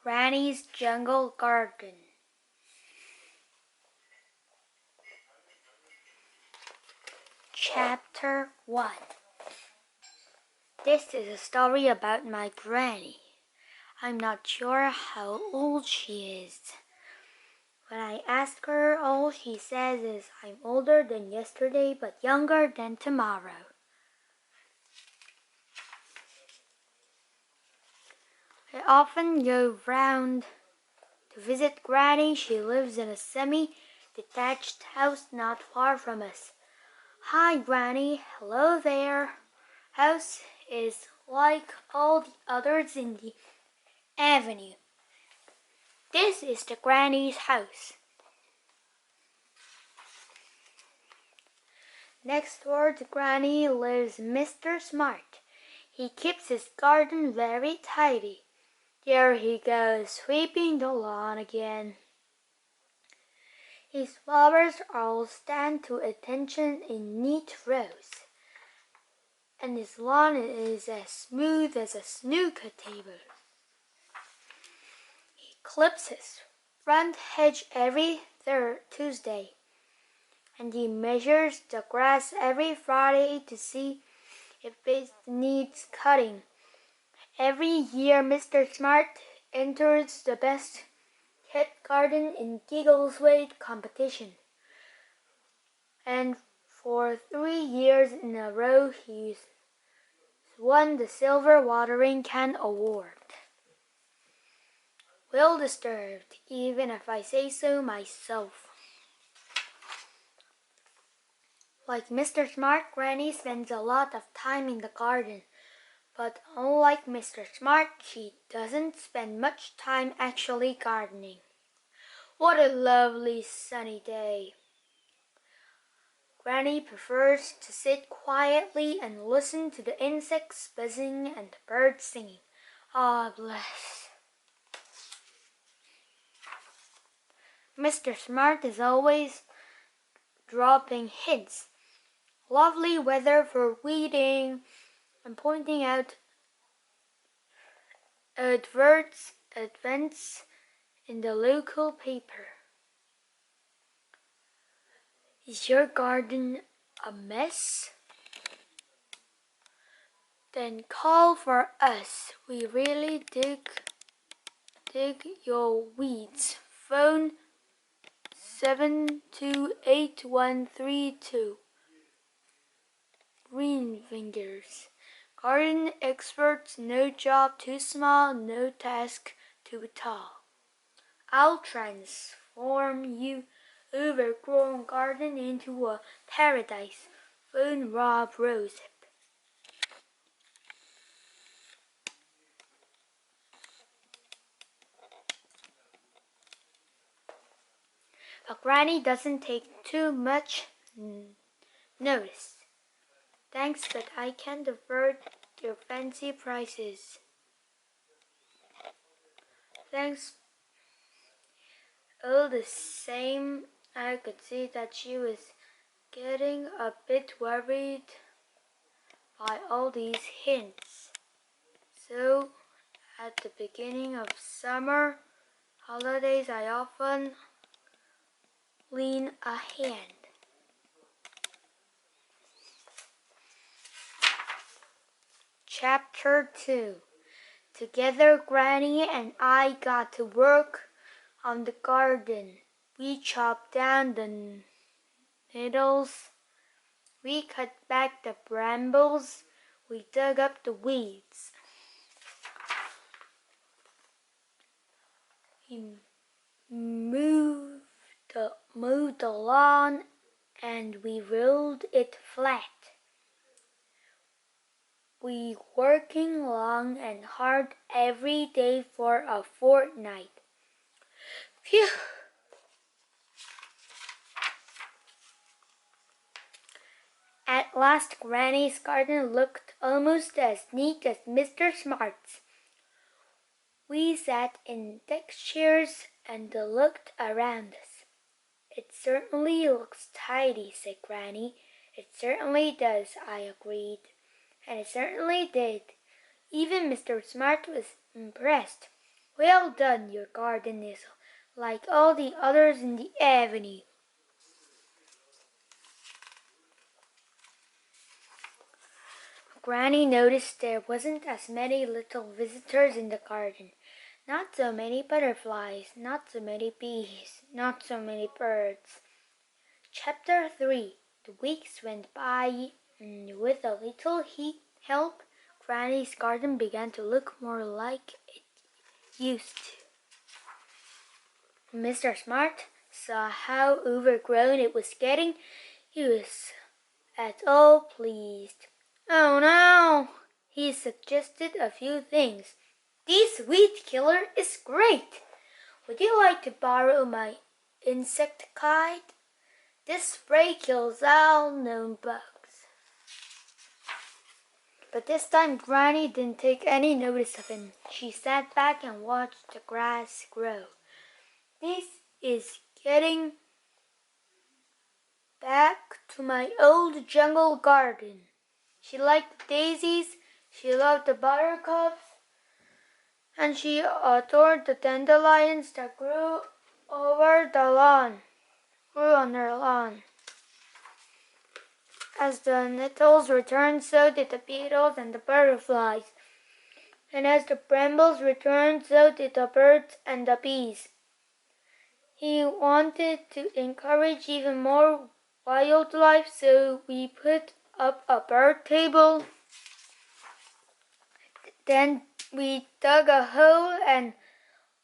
Granny's Jungle Garden. Chapter 1. This is a story about my granny. I'm not sure how old she is. When I ask her, all she says is, I'm older than yesterday but younger than tomorrow. I often go round to visit Granny. She lives in a semi-detached house not far from us. Hi, Granny. Hello there. House is like all the others in the avenue. This is the Granny's house. Next door to Granny lives Mr. Smart. He keeps his garden very tidy. There he goes, sweeping the lawn again. His flowers all stand to attention in neat rows, and his lawn is as smooth as a snooker table. He clips his front hedge every Tuesday, and he measures the grass every Friday to see if it needs cutting. Every year Mr. Smart enters the best hit garden in Giggleswade competition, and for 3 years in a row he's won the Silver Watering Can Award. Well disturbed, even if I say so myself. Like Mr. Smart, Granny spends a lot of time in the garden, but unlike Mr. Smart, she doesn't spend much time actually gardening. What a lovely sunny day. Granny prefers to sit quietly and listen to the insects buzzing and the birds singing. Ah, bless. Mr. Smart is always dropping hints. Lovely weather for weeding and pointing out events in the local paper. Is your garden a mess? Then call for us. We really dig your weeds. Phone 728-132. Green fingers. Garden experts, no job too small, no task too tall. I'll transform you overgrown garden into a paradise. Phone Rob Rosehip. But Granny doesn't take too much notice. Thanks, but I can't afford your fancy prices. Thanks. All the same, I could see that she was getting a bit worried by all these hints. So, at the beginning of summer holidays, I often lend a hand. Chapter 2. Together, Granny and I got to work on the garden. We chopped down the needles. We cut back the brambles. We dug up the weeds. We moved the lawn and we rolled it flat. We working long and hard every day for a fortnight. Phew! At last, Granny's garden looked almost as neat as Mr. Smart's. We sat in deck chairs and looked around us. It certainly looks tidy, said Granny. It certainly does, I agreed. And it certainly did. Even Mr. Smart was impressed. Well done, your garden is like all the others in the avenue. Granny noticed there wasn't as many little visitors in the garden. Not so many butterflies, not so many bees, not so many birds. Chapter 3. The weeks went by, and with a little help, Granny's garden began to look more like it used to. Mr. Smart saw how overgrown it was getting. He was at all pleased. Oh no! He suggested a few things. This weed killer is great! Would you like to borrow my insecticide? This spray kills all known bugs. But this time Granny didn't take any notice of him. She sat back and watched the grass grow. This is getting back to my old jungle garden. She liked the daisies, she loved the buttercups, and she adored the dandelions that grew on her lawn. As the nettles returned, so did the beetles and the butterflies. And as the brambles returned, so did the birds and the bees. He wanted to encourage even more wildlife, so we put up a bird table. Then we dug a hole and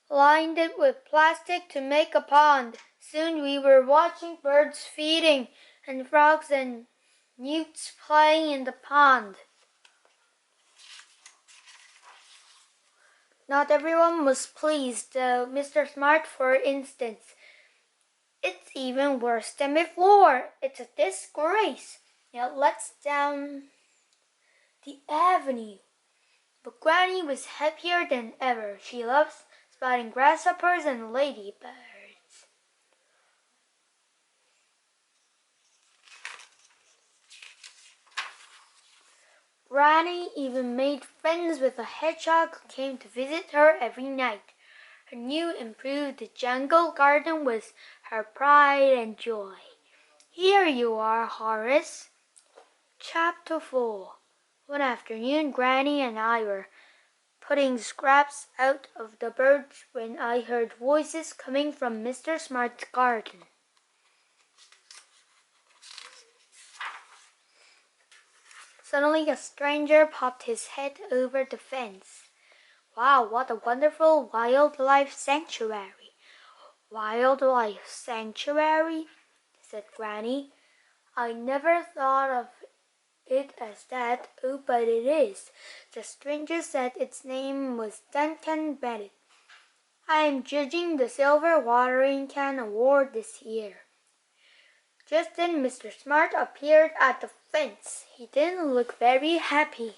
lined it with plastic to make a pond. Soon we were watching birds feeding and frogs and newts playing in the pond. Not everyone was pleased, though. Mr. Smart, for instance. It's even worse than before. It's a disgrace. It lets down the avenue. But Granny was happier than ever. She loves spotting grasshoppers and ladybirds. Granny even made friends with a hedgehog who came to visit her every night. Her new improved jungle garden was her pride and joy. Here you are, Horace. Chapter 4. One afternoon, Granny and I were putting scraps out of the birds when I heard voices coming from Mr. Smart's garden. Suddenly a stranger popped his head over the fence. Wow, what a wonderful wildlife sanctuary. Wildlife sanctuary? Said Granny. I never thought of it as that. Oh, but it is. The stranger said its name was Duncan Bennett. I am judging the Silver Watering Can Award this year. Just then Mr. Smart appeared at the fence. He didn't look very happy.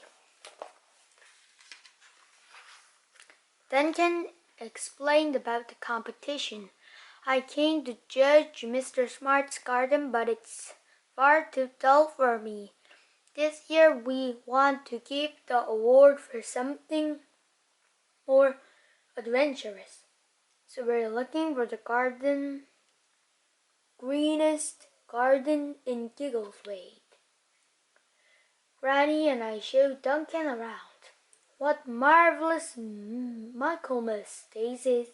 Duncan explained about the competition. I came to judge Mr. Smart's garden, but it's far too dull for me. This year we want to give the award for something more adventurous. So we're looking for the greenest garden in Giggleswade. Granny and I showed Duncan around. What marvelous Michaelmas daisies!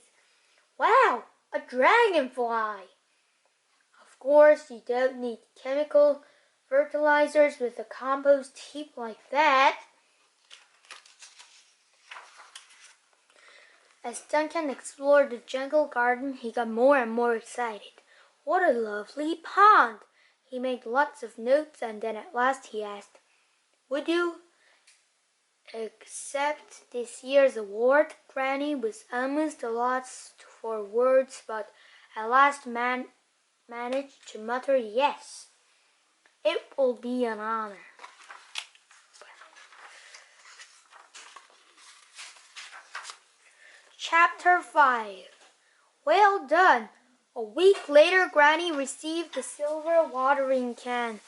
Wow, a dragonfly! Of course, you don't need chemical fertilizers with a compost heap like that. As Duncan explored the jungle garden, he got more and more excited. What a lovely pond! He made lots of notes, and then at last he asked, "Would you accept this year's award?" Granny was almost lost for words, but at last managed to mutter yes. It will be an honor. Chapter 5. Well done! A week later, Granny received the Silver Watering Can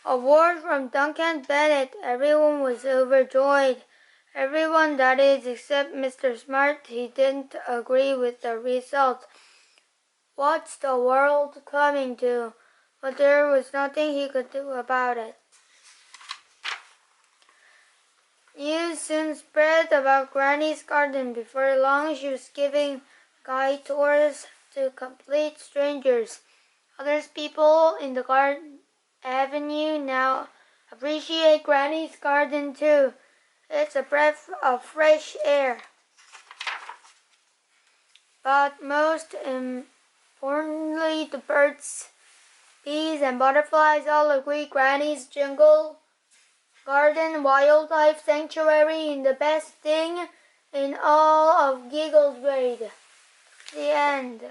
award from Duncan Bennett. Everyone was overjoyed. Everyone, that is, except Mr. Smart. He didn't agree with the result. What's the world coming to? But there was nothing he could do about it. News soon spread about Granny's garden. Before long, she was giving guide tours to complete strangers. Other people in the garden avenue now appreciate Granny's garden too. It's a breath of fresh air. But most importantly, the birds, bees, and butterflies all agree Granny's jungle garden wildlife sanctuary is the best thing in all of Gigglesgrade. The end.